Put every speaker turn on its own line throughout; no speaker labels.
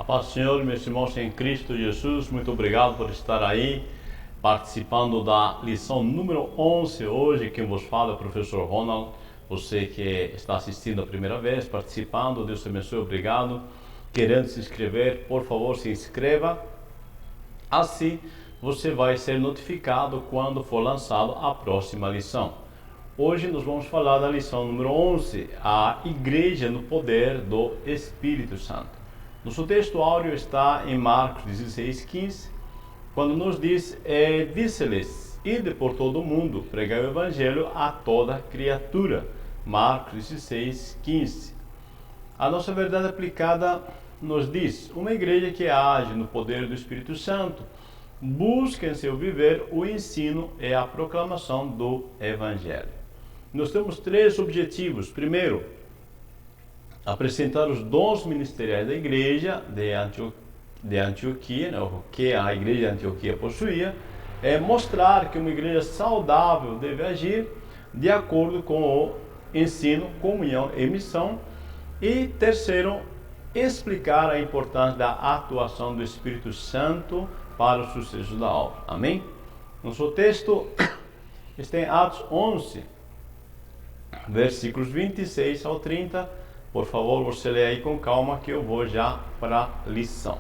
paz do Senhor, meus irmãos em Cristo Jesus, muito obrigado por estar aí, participando da lição número 11 hoje. Quem vos fala é o professor Ronald. Você que está assistindo a primeira vez, participando, Deus te abençoe, obrigado. Querendo se inscrever, por favor, se inscreva. Assim, você vai ser notificado quando for lançado a próxima lição. Hoje nós vamos falar da lição número 11, a Igreja no Poder do Espírito Santo. Nosso texto áureo está em Marcos 16:15, quando nos diz, disse-lhes, ide por todo o mundo, pregai o Evangelho a toda criatura. Marcos 16:15. A nossa verdade aplicada nos diz, uma igreja que age no poder do Espírito Santo, busca em seu viver o ensino e a proclamação do Evangelho. Nós temos três objetivos. Primeiro, apresentar os dons ministeriais da igreja de Antioquia, né, o que a igreja de Antioquia possuía, mostrar que uma igreja saudável deve agir de acordo com o ensino, comunhão e missão. E terceiro, explicar a importância da atuação do Espírito Santo para o sucesso da obra. Amém? Nosso texto está em Atos 11, versículos 26 ao 30. Por favor, você lê aí com calma que eu vou já para a lição.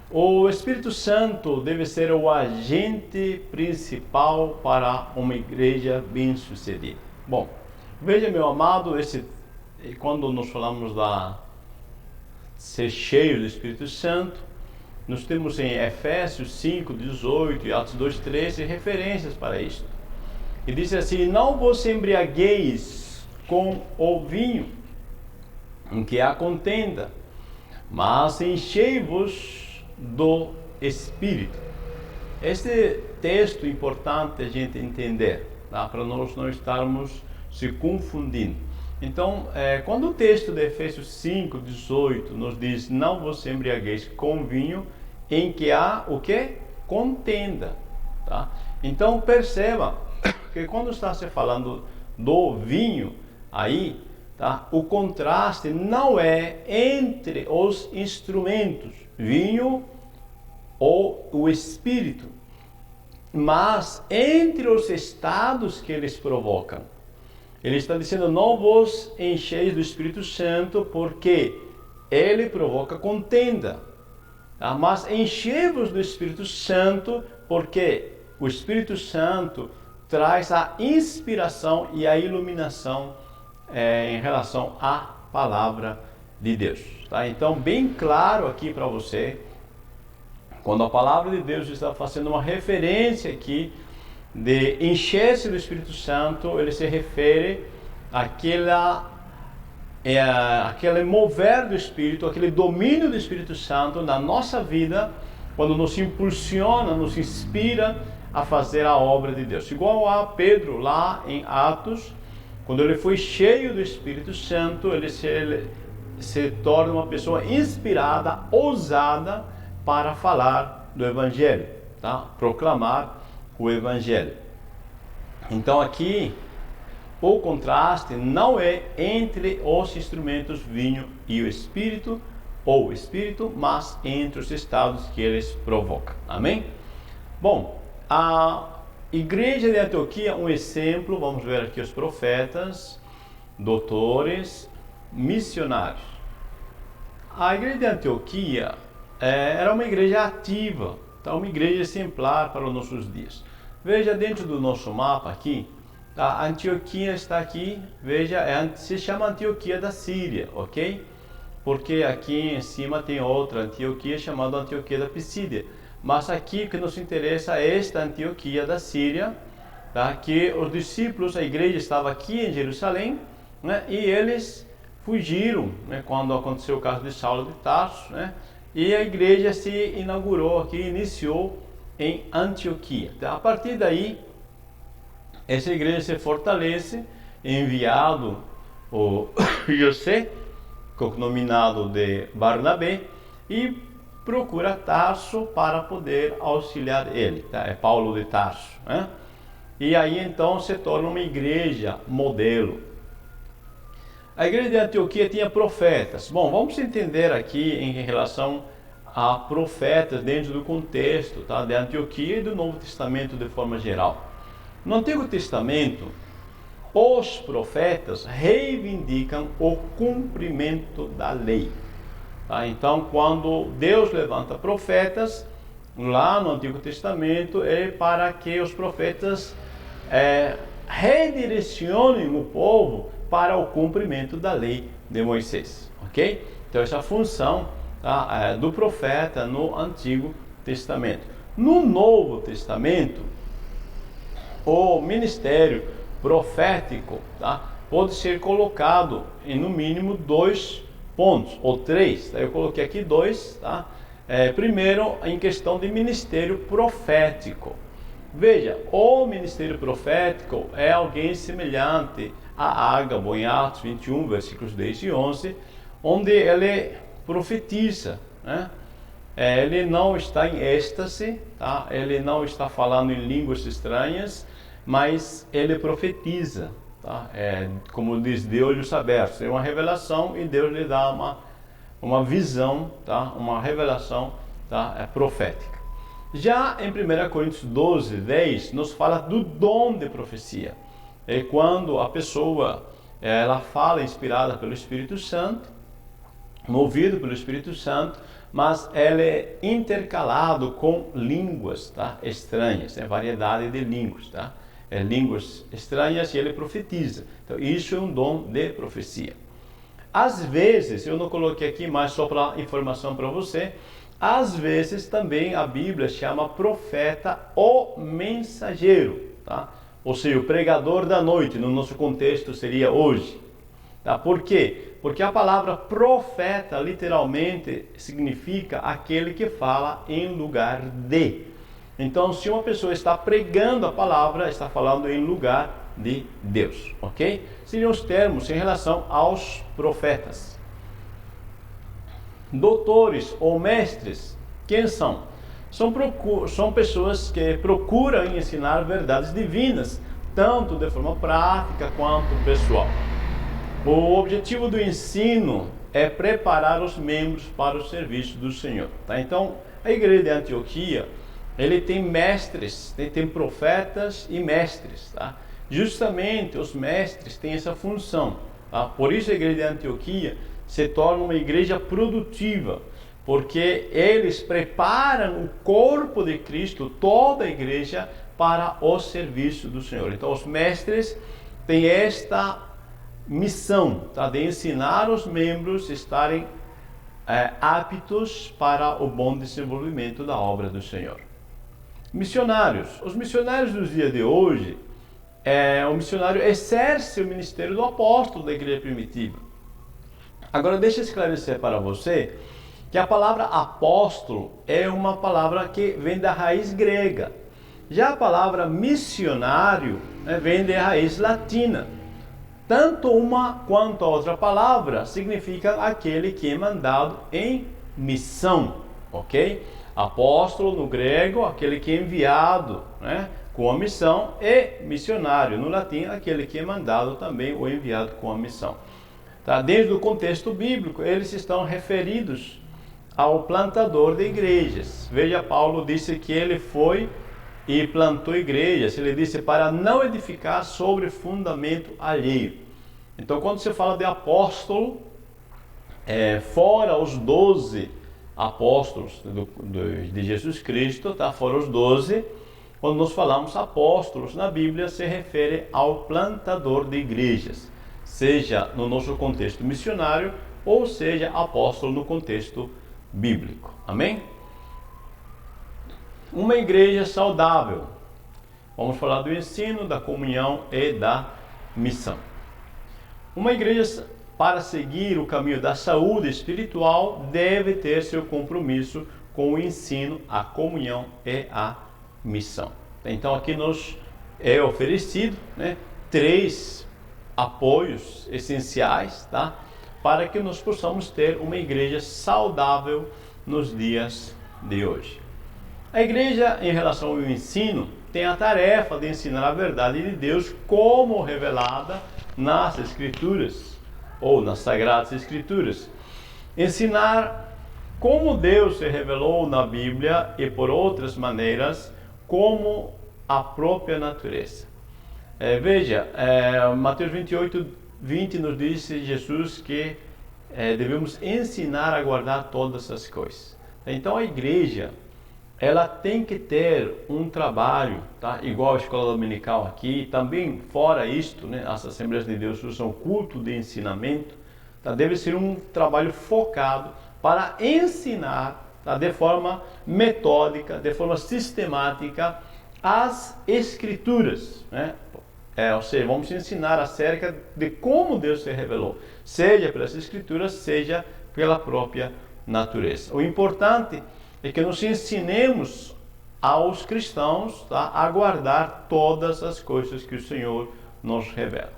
O Espírito Santo deve ser o agente principal para uma igreja bem-sucedida. Bom, veja, meu amado, quando nós falamos da ser cheio do Espírito Santo, nós temos em Efésios 5:18 e Atos 2:13 referências para isso. E diz assim, não vos embriagueis com o vinho, em que há contenda, mas enchei-vos do Espírito. Este texto é importante a gente entender, tá? Para nós não estarmos se confundindo. Então, quando o texto de Efésios 5:18 nos diz, não vos embriagueis com vinho, em que há o quê? Contenda. Tá? Então, perceba que quando está se falando do vinho, aí, tá? O contraste não é entre os instrumentos, vinho ou o espírito, mas entre os estados que eles provocam. Ele está dizendo, não vos encheis do Espírito Santo, porque ele provoca contenda. Tá? Mas enchei-vos do Espírito Santo, porque o Espírito Santo traz a inspiração e a iluminação em relação à palavra de Deus. Tá? Então, bem claro aqui para você, quando a palavra de Deus está fazendo uma referência aqui de encher-se do Espírito Santo, ele se refere àquele mover do Espírito, aquele domínio do Espírito Santo na nossa vida, quando nos impulsiona, nos inspira a fazer a obra de Deus. Igual a Pedro lá em Atos, quando ele foi cheio do Espírito Santo, ele se torna uma pessoa inspirada, ousada para falar do Evangelho, tá? Proclamar o Evangelho. Então aqui o contraste não é entre os instrumentos vinho e o Espírito, ou Espírito, mas entre os estados que eles provocam. Amém? Bom, a igreja de Antioquia, um exemplo, vamos ver aqui os profetas, doutores, missionários. A igreja de Antioquia era uma igreja ativa, então uma igreja exemplar para os nossos dias. Veja dentro do nosso mapa aqui, a Antioquia está aqui, veja, se chama Antioquia da Síria, ok? Porque aqui em cima tem outra Antioquia chamada Antioquia da Pisídia. Mas aqui o que nos interessa é esta Antioquia da Síria, tá? Que os discípulos, a igreja estava aqui em Jerusalém, né? E eles fugiram, né? Quando aconteceu o caso de Saulo de Tarso, né? E a igreja se inaugurou aqui, iniciou em Antioquia. Então, a partir daí, essa igreja se fortalece, enviado o José, cognominado de Barnabé, e procura Tarso para poder auxiliar ele. Tá? É Paulo de Tarso. Né? E aí então se torna uma igreja modelo. A igreja de Antioquia tinha profetas. Bom, vamos entender aqui em relação a profetas dentro do contexto, tá, de Antioquia e do Novo Testamento de forma geral. No Antigo Testamento, os profetas reivindicam o cumprimento da lei. Tá? Então, quando Deus levanta profetas, lá no Antigo Testamento, é para que os profetas redirecionem o povo para o cumprimento da lei de Moisés. Ok? Então, essa função, tá, do profeta no Antigo Testamento. No Novo Testamento, o ministério profético, tá, pode ser colocado em no mínimo 2 pontos, ou 3. Tá? Eu coloquei aqui 2. Tá? Primeiro, em questão de ministério profético. Veja, o ministério profético é alguém semelhante a Ágabo, em Atos 21, versículos 10 e 11, onde ele profetiza, né? Ele não está em êxtase, tá? Ele não está falando em línguas estranhas, mas ele profetiza, tá? Como diz, de olhos abertos. É uma revelação e Deus lhe dá uma visão, tá? Uma revelação, tá? Profética. Já em 1 Coríntios 12, 10, nos fala do dom de profecia. É quando a pessoa ela fala inspirada pelo Espírito Santo, movido pelo Espírito Santo, mas ela é intercalado com línguas, tá, estranhas, variedade de línguas, tá? Línguas estranhas, e ele profetiza. Então, isso é um dom de profecia. Às vezes, eu não coloquei aqui, mas só para informação para você, às vezes também a Bíblia chama profeta o mensageiro, tá? Ou seja, o pregador da noite, no nosso contexto seria hoje. Tá? Por quê? Porque a palavra profeta literalmente significa aquele que fala em lugar de. Então, se uma pessoa está pregando a palavra, está falando em lugar de Deus, ok? Seriam os termos em relação aos profetas. Doutores ou mestres, quem são? São pessoas que procuram ensinar verdades divinas, tanto de forma prática quanto pessoal. O objetivo do ensino é preparar os membros para o serviço do Senhor. Tá? Então, a igreja de Antioquia, ele tem mestres, tem profetas e mestres. Tá? Justamente os mestres têm essa função. Tá? Por isso a igreja de Antioquia se torna uma igreja produtiva, porque eles preparam o corpo de Cristo, toda a igreja, para o serviço do Senhor. Então, os mestres têm esta missão, tá, de ensinar os membros a estarem aptos para o bom desenvolvimento da obra do Senhor. Missionários. Os missionários dos dias de hoje, o missionário exerce o ministério do apóstolo da igreja primitiva. Agora, deixa eu esclarecer para você que a palavra apóstolo é uma palavra que vem da raiz grega. Já a palavra missionário, vem da raiz latina. Tanto uma quanto a outra palavra significa aquele que é mandado em missão, ok? Apóstolo no grego, aquele que é enviado, né, com a missão, e missionário no latim, aquele que é mandado também ou enviado com a missão. Tá? Desde o contexto bíblico, eles estão referidos ao plantador de igrejas. Veja, Paulo disse que ele foi e plantou igrejas. Ele disse para não edificar sobre fundamento alheio. Então, quando se fala de apóstolo, fora os 12 apóstolos de Jesus Cristo, tá? Fora os 12, quando nós falamos apóstolos na Bíblia, se refere ao plantador de igrejas, seja no nosso contexto missionário, ou seja, apóstolo no contexto bíblico. Amém? Uma igreja saudável. Vamos falar do ensino, da comunhão e da missão. Uma igreja, para seguir o caminho da saúde espiritual, deve ter seu compromisso com o ensino, a comunhão e a missão. Então, aqui nos é oferecido, né, 3 apoios essenciais, tá, para que nós possamos ter uma igreja saudável nos dias de hoje. A igreja, em relação ao ensino, tem a tarefa de ensinar a verdade de Deus como revelada nas Escrituras. ou nas Sagradas Escrituras. Ensinar como Deus se revelou na Bíblia e por outras maneiras, como a própria natureza. Veja, Mateus 28, 20 nos diz Jesus que devemos ensinar a guardar todas as coisas. Então a igreja, ela tem que ter um trabalho, tá? Igual a escola dominical aqui, também fora isto, né? As Assembleias de Deus são culto de ensinamento, tá? Deve ser um trabalho focado para ensinar, tá? De forma metódica, de forma sistemática, as Escrituras, né? Ou seja, vamos ensinar acerca de como Deus se revelou, seja pelas Escrituras, seja pela própria natureza. O importante é que nos ensinemos aos cristãos, tá, a guardar todas as coisas que o Senhor nos revela.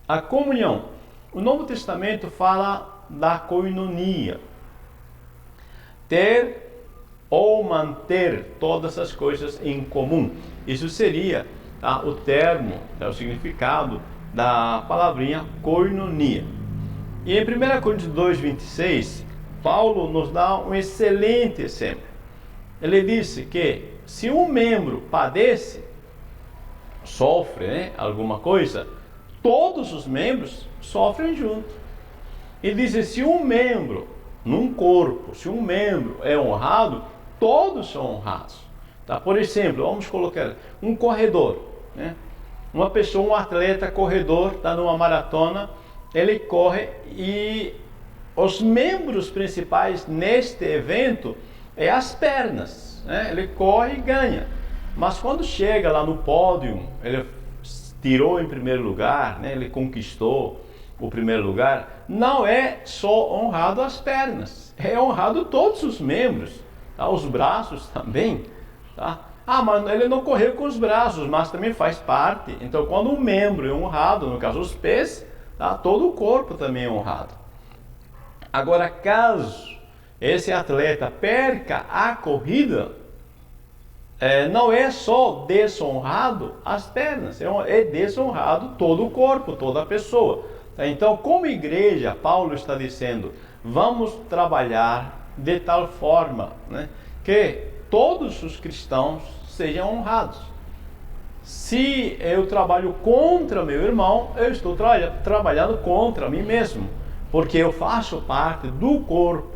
A comunhão. O Novo Testamento fala da koinonia. Ter ou manter todas as coisas em comum. Isso seria, tá, o termo, o significado da palavrinha koinonia. E em 1 Coríntios 2, 26, Paulo nos dá um excelente exemplo. Ele disse que se um membro padece, sofre, né, alguma coisa, todos os membros sofrem junto. Ele diz: se um membro num corpo, se um membro é honrado, todos são honrados. Tá? Por exemplo, vamos colocar um corredor, né? Uma pessoa, um atleta corredor, está numa maratona, ele corre e os membros principais neste evento é as pernas, né? Ele corre e ganha. Mas quando chega lá no pódio, ele tirou em primeiro lugar, né? Ele conquistou o primeiro lugar. Não é só honrado as pernas, é honrado todos os membros, tá? Os braços também, tá? Ah, mas ele não correu com os braços, mas também faz parte. Então, quando um membro é honrado, no caso os pés, tá? Todo o corpo também é honrado. Agora, caso esse atleta perca a corrida, não é só desonrado as pernas, é desonrado todo o corpo, toda a pessoa. Então, como igreja, Paulo está dizendo, vamos trabalhar de tal forma, né, que todos os cristãos sejam honrados. Se eu trabalho contra meu irmão, eu estou trabalhando contra mim mesmo, porque eu faço parte do corpo.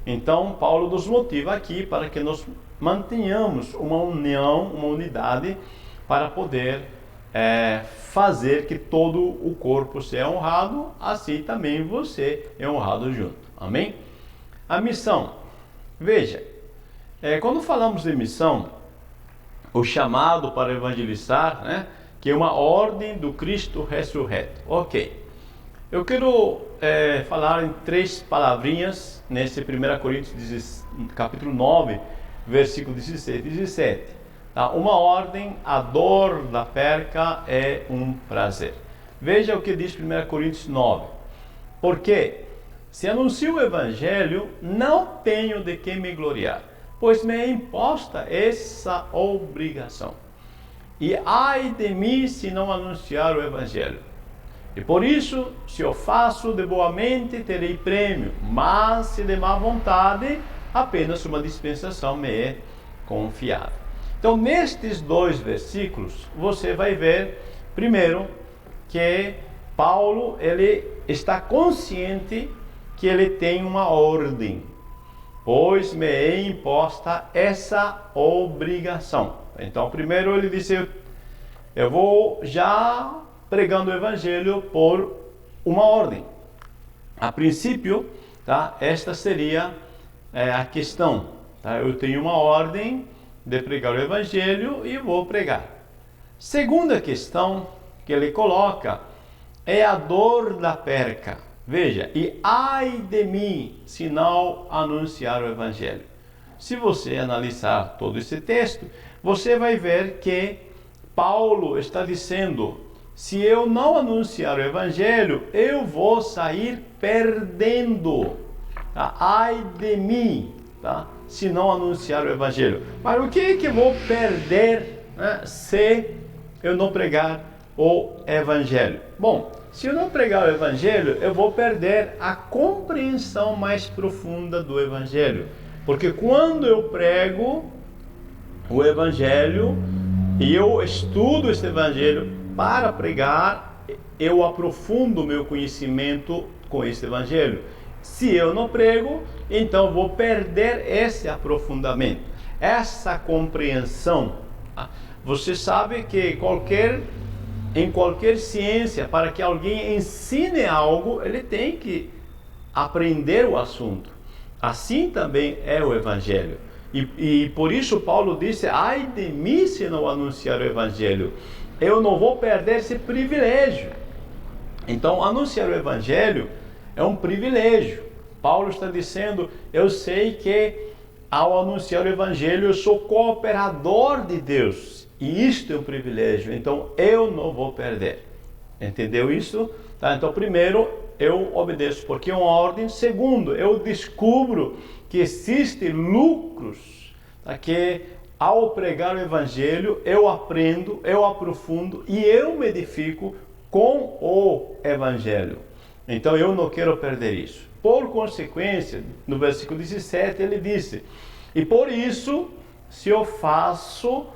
Então, Paulo nos motiva aqui para que nós mantenhamos uma união, uma unidade, para poder fazer que todo o corpo seja honrado, assim também você é honrado junto. Amém? A missão. Veja, quando falamos de missão, o chamado para evangelizar, né, que é uma ordem do Cristo ressurreto. Ok. Eu quero falar em 3 palavrinhas nesse 1 Coríntios capítulo 9, versículo 16 e 17. Tá? Uma ordem, a dor da perca é um prazer. Veja o que diz 1 Coríntios 9. Porque se anuncio o evangelho, não tenho de que me gloriar, pois me é imposta essa obrigação. E ai de mim se não anunciar o evangelho. E por isso, se eu faço de boa mente, terei prêmio, mas se de má vontade, apenas uma dispensação me é confiada. Então, nestes 2 versículos, você vai ver, primeiro, que Paulo, ele está consciente que ele tem uma ordem, pois me é imposta essa obrigação. Então, primeiro ele disse, eu vou já pregando o evangelho por uma ordem. A princípio, tá? Esta seria a questão. Tá? Eu tenho uma ordem de pregar o evangelho e vou pregar. Segunda questão que ele coloca é a dor da perca. Veja, e ai de mim se não anunciar o evangelho. Se você analisar todo esse texto, você vai ver que Paulo está dizendo, se eu não anunciar o evangelho, eu vou sair perdendo. Tá? Ai de mim, tá? Se não anunciar o evangelho. Mas o que é que eu vou perder, né, se eu não pregar o evangelho? Bom, Se eu não pregar o Evangelho, eu vou perder a compreensão mais profunda do Evangelho. Porque quando eu prego o Evangelho e eu estudo esse Evangelho para pregar, eu aprofundo o meu conhecimento com esse Evangelho. Se eu não prego, então vou perder esse aprofundamento, essa compreensão. Você sabe que em qualquer ciência, para que alguém ensine algo, ele tem que aprender o assunto. Assim também é o Evangelho. E por isso Paulo disse, ai de mim se não anunciar o Evangelho. Eu não vou perder esse privilégio. Então, anunciar o Evangelho é um privilégio. Paulo está dizendo, eu sei que ao anunciar o Evangelho eu sou cooperador de Deus. E isto é um privilégio, então eu não vou perder. Entendeu isso? Tá? Então, primeiro, eu obedeço porque é uma ordem. Segundo, eu descubro que existem lucros, tá? Que ao pregar o Evangelho, eu aprendo, eu aprofundo e eu me edifico com o Evangelho. Então, eu não quero perder isso. Por consequência, no versículo 17, ele disse, e por isso, se eu faço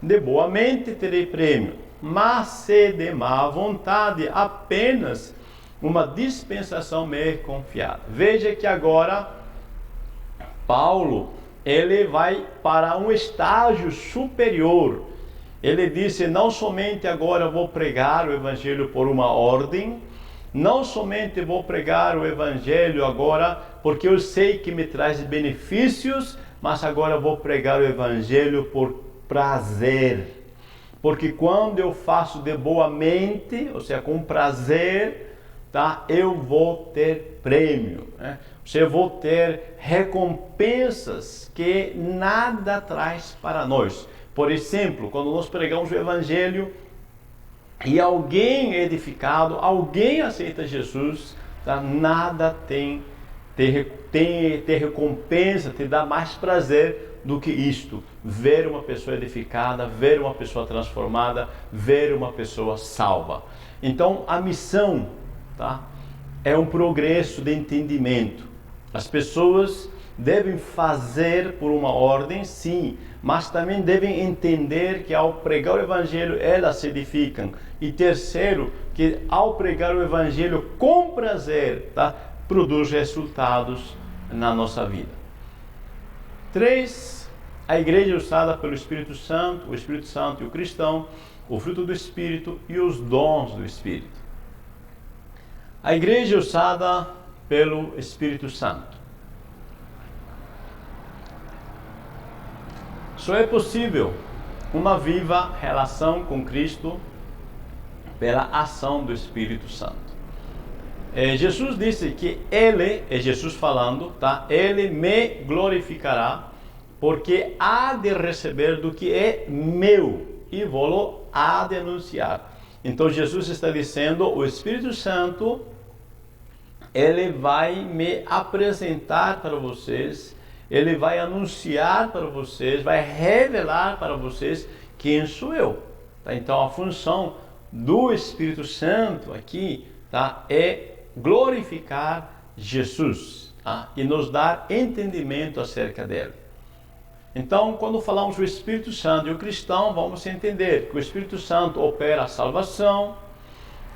de boa mente, terei prêmio, mas se de má vontade, apenas uma dispensação me é confiada. Veja que agora, Paulo, ele vai para um estágio superior. Ele disse, não somente agora vou pregar o Evangelho por uma ordem, não somente vou pregar o Evangelho agora porque eu sei que me traz benefícios, mas agora vou pregar o Evangelho por prazer. Porque quando eu faço de boa mente, ou seja, com prazer, tá? Eu vou ter prêmio, né? Eu vou ter recompensas que nada traz para nós. Por exemplo, quando nós pregamos o Evangelho e alguém é edificado, alguém aceita Jesus, tá? Nada tem recompensa, te dá mais prazer do que isto. Ver uma pessoa edificada, ver uma pessoa transformada, ver uma pessoa salva. Então, a missão, tá? É um progresso de entendimento. As pessoas devem fazer por uma ordem, sim, mas também devem entender que ao pregar o Evangelho, elas se edificam. E terceiro, que ao pregar o Evangelho com prazer, tá? Produz resultados na nossa vida. 3. A igreja é usada pelo Espírito Santo, o Espírito Santo e o cristão, o fruto do Espírito e os dons do Espírito. A igreja é usada pelo Espírito Santo. Só é possível uma viva relação com Cristo pela ação do Espírito Santo. Jesus disse que Ele, é Jesus falando, tá? Ele me glorificará, porque há de receber do que é meu e vou-lo há de anunciar. Então Jesus está dizendo, o Espírito Santo, ele vai me apresentar para vocês, ele vai anunciar para vocês, vai revelar para vocês quem sou eu. Tá? Então a função do Espírito Santo aqui, tá? É glorificar Jesus, tá? E nos dar entendimento acerca dele. Então, quando falamos do Espírito Santo e o cristão, vamos entender que o Espírito Santo opera a salvação,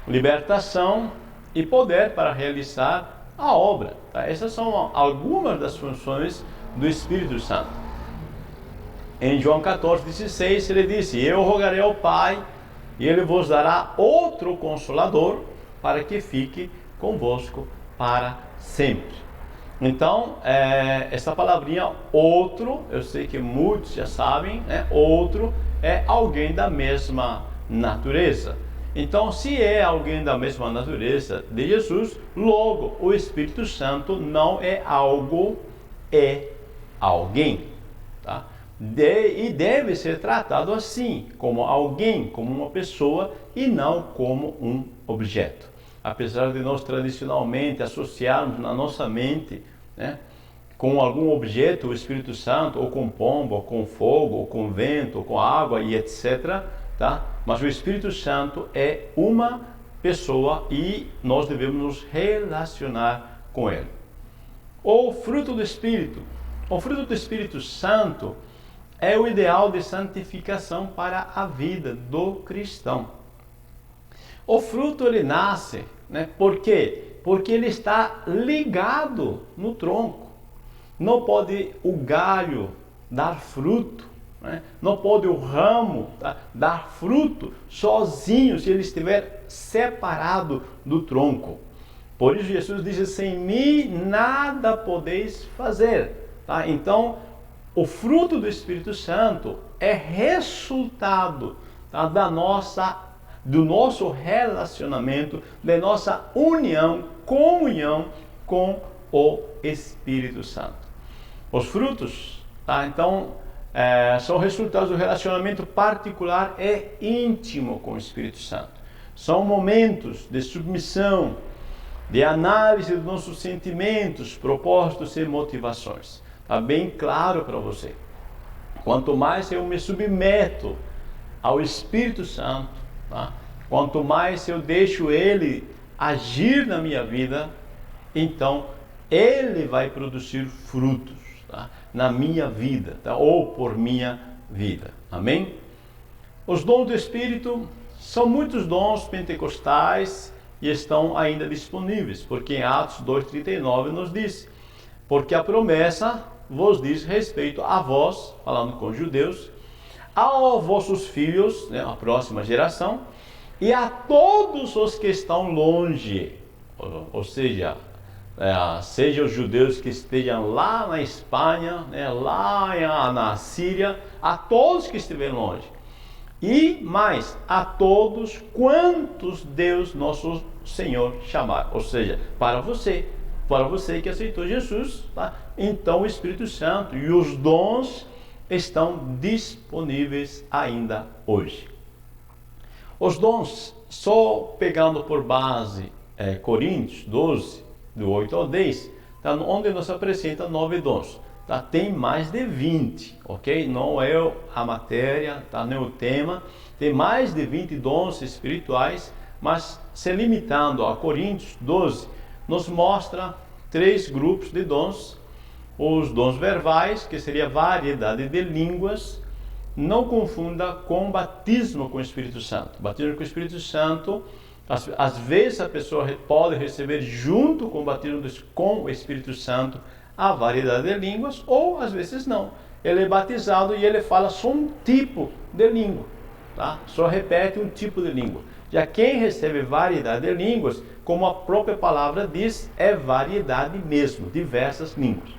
libertação e poder para realizar a obra. Tá? Essas são algumas das funções do Espírito Santo. Em João 14,16, ele disse, eu rogarei ao Pai e ele vos dará outro Consolador para que fique convosco para sempre. Então, essa palavrinha outro, eu sei que muitos já sabem, né? Outro é alguém da mesma natureza. Então, se é alguém da mesma natureza de Jesus, logo o Espírito Santo não é algo, é alguém. Tá? E deve ser tratado assim, como alguém, como uma pessoa e não como um objeto. Apesar de nós tradicionalmente associarmos na nossa mente, né, com algum objeto o Espírito Santo, ou com pomba, ou com fogo, ou com vento, ou com água e etc. Tá? Mas o Espírito Santo é uma pessoa e nós devemos nos relacionar com ele. O fruto do Espírito. O fruto do Espírito Santo é o ideal de santificação para a vida do cristão. O fruto ele nasce, por quê? Porque ele está ligado no tronco. Não pode o galho dar fruto, não pode o ramo dar fruto sozinho se ele estiver separado do tronco. Por isso Jesus disse: sem mim nada podeis fazer. Então, o fruto do Espírito Santo é resultado do nosso relacionamento, da nossa comunhão com o Espírito Santo. Os frutos, então, são resultados do relacionamento particular e íntimo com o Espírito Santo. São momentos de submissão, de análise dos nossos sentimentos, propósitos e motivações. Está bem claro para você. Quanto mais eu me submeto ao Espírito Santo, quanto mais eu deixo Ele agir na minha vida, então Ele vai produzir frutos na minha vida, ou por minha vida. Amém? Os dons do Espírito são muitos dons pentecostais e estão ainda disponíveis, porque em Atos 2,39 nos diz: porque a promessa vos diz respeito a vós, falando com os judeus, aos vossos filhos, a próxima geração, e a todos os que estão longe, ou seja, seja os judeus que estejam lá na Espanha, lá na Síria, a todos que estiverem longe, e mais, a todos quantos Deus nosso Senhor chamar, ou seja, para você que aceitou Jesus, então o Espírito Santo e os dons estão disponíveis ainda hoje. Os dons, só pegando por base Coríntios 12, do 8 ao 10, onde nos apresenta 9 dons. Tem mais de 20, ok? Não é a matéria, não é o tema. Tem mais de 20 dons espirituais, mas se limitando a Coríntios 12, nos mostra 3 grupos de dons. Os dons verbais, que seria variedade de línguas. Não confunda com batismo com o Espírito Santo. Batismo com o Espírito Santo, às vezes a pessoa pode receber junto com o batismo com o Espírito Santo a variedade de línguas, ou às vezes não. Ele é batizado e ele fala só um tipo de língua, só repete um tipo de língua. Já quem recebe variedade de línguas, como a própria palavra diz, é variedade mesmo, diversas línguas.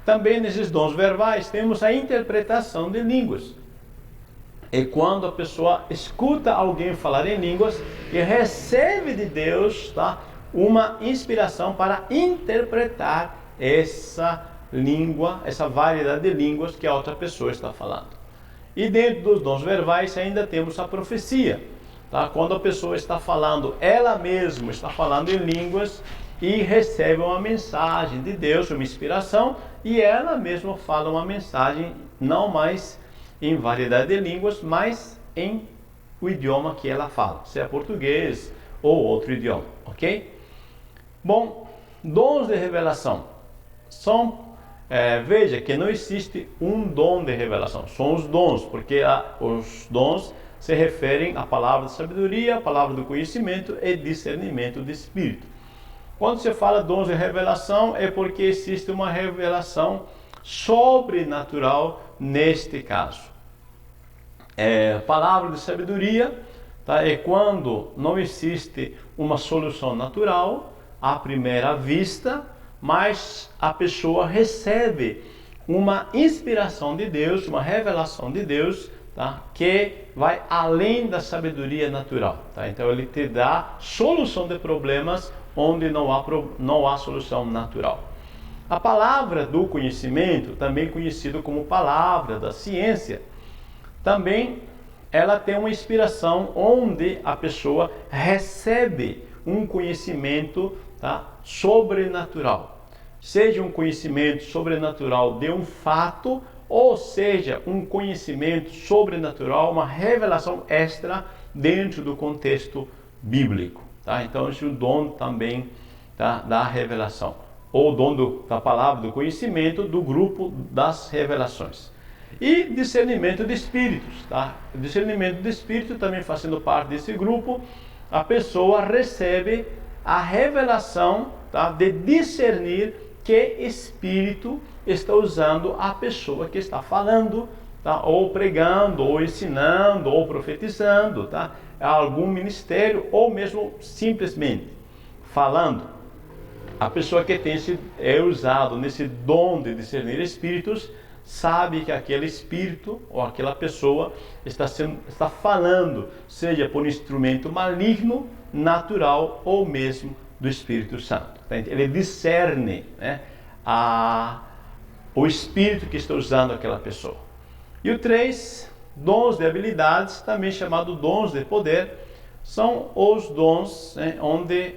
Também nesses dons verbais temos a interpretação de línguas. É quando a pessoa escuta alguém falar em línguas e recebe de Deus uma inspiração para interpretar essa língua, essa variedade de línguas que a outra pessoa está falando. E dentro dos dons verbais ainda temos a profecia, quando a pessoa está falando, ela mesma está falando em línguas e recebe uma mensagem de Deus, uma inspiração, e ela mesma fala uma mensagem não mais em variedade de línguas, mas em o idioma que ela fala, seja português ou outro idioma, ok? Bom, dons de revelação são, veja que não existe um dom de revelação, são os dons, porque os dons se referem à palavra de sabedoria, à palavra do conhecimento e discernimento de espírito. Quando se fala dons de revelação, é porque existe uma revelação sobrenatural neste caso. Palavra de sabedoria é quando não existe uma solução natural à primeira vista, mas a pessoa recebe uma inspiração de Deus, uma revelação de Deus, que vai além da sabedoria natural. Então ele te dá solução de problemas onde não há solução natural. A palavra do conhecimento, também conhecido como palavra da ciência, também ela tem uma inspiração onde a pessoa recebe um conhecimento sobrenatural. Seja um conhecimento sobrenatural de um fato, ou seja, um conhecimento sobrenatural, uma revelação extra dentro do contexto bíblico, tá? Então esse é o dom também, tá, da revelação, ou o dom da palavra, do conhecimento, do grupo das revelações. E discernimento de espíritos, tá? Discernimento de espírito também fazendo parte desse grupo, a pessoa recebe a revelação, tá, de discernir que espírito está usando a pessoa que está falando, tá? Ou pregando, ou ensinando, ou profetizando, tá? Algum ministério, ou mesmo simplesmente falando. A pessoa que é usado nesse dom de discernir espíritos, sabe que aquele espírito ou aquela pessoa está falando, seja por um instrumento maligno, natural ou mesmo do Espírito Santo. Ele discerne, né, o espírito que está usando aquela pessoa. E o 3, dons de habilidades, também chamado dons de poder, são os dons, né, onde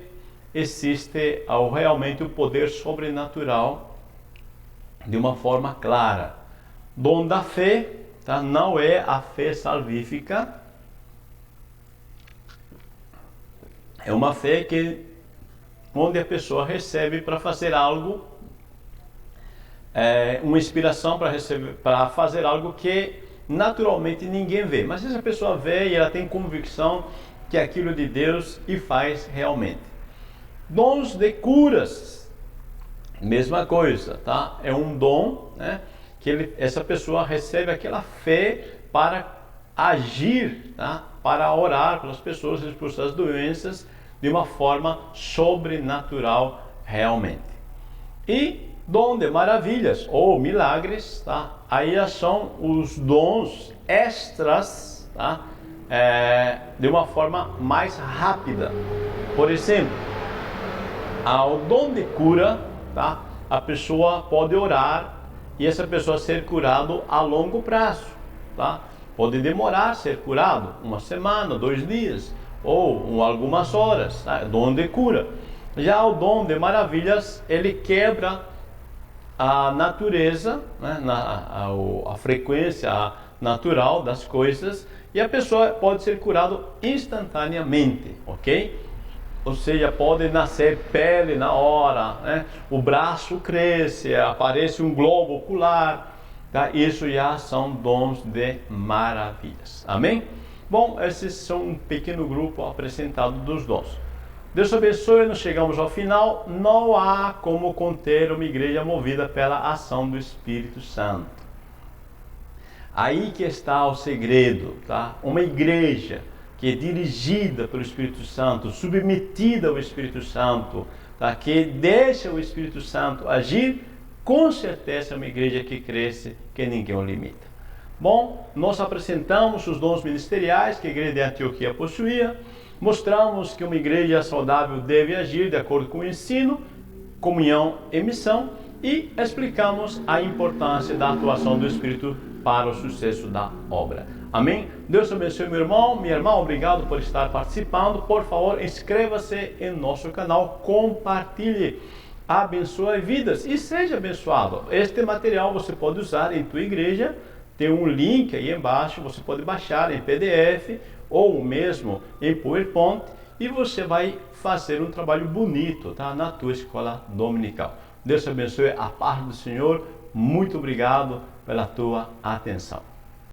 existe realmente o poder sobrenatural de uma forma clara. Dom da fé, tá? Não é a fé salvífica, é uma fé onde a pessoa recebe para fazer algo, uma inspiração para fazer algo que naturalmente ninguém vê, mas essa pessoa vê e ela tem convicção que é aquilo de Deus e faz realmente. Dons de curas, mesma coisa, tá? É um dom, né, que essa pessoa recebe aquela fé para agir, tá? Para orar pelas pessoas, por suas doenças, de uma forma sobrenatural realmente. E dom de maravilhas ou milagres, tá? Aí são os dons extras, tá? De uma forma mais rápida. Por exemplo, ao dom de cura, tá? A pessoa pode orar e essa pessoa ser curado a longo prazo, tá? Pode demorar ser curado, 1 semana, 2 dias, ou algumas horas, tá? Dom de cura. Já o dom de maravilhas, ele quebra a natureza, né? A frequência natural das coisas, e a pessoa pode ser curado instantaneamente, ok? Ou seja, pode nascer pele na hora, né? O braço cresce, aparece um globo ocular, tá? Isso já são dons de maravilhas. Amém? Bom, esses são um pequeno grupo apresentado dos dons. Deus abençoe, nós chegamos ao final. Não há como conter uma igreja movida pela ação do Espírito Santo. Aí que está o segredo, tá? Uma igreja que é dirigida pelo Espírito Santo, submetida ao Espírito Santo, tá? Que deixa o Espírito Santo agir, com certeza é uma igreja que cresce, que ninguém o limita. Bom, nós apresentamos os dons ministeriais que a igreja de Antioquia possuía, mostramos que uma igreja saudável deve agir de acordo com o ensino, comunhão e missão, e explicamos a importância da atuação do Espírito para o sucesso da obra. Amém? Deus abençoe, meu irmão, minha irmã, obrigado por estar participando. Por favor, inscreva-se em nosso canal, compartilhe, abençoe vidas e seja abençoado. Este material você pode usar em tua igreja, tem um link aí embaixo, você pode baixar em PDF ou mesmo em PowerPoint e você vai fazer um trabalho bonito, tá? Na tua escola dominical. Deus te abençoe, a paz do Senhor, muito obrigado pela tua atenção.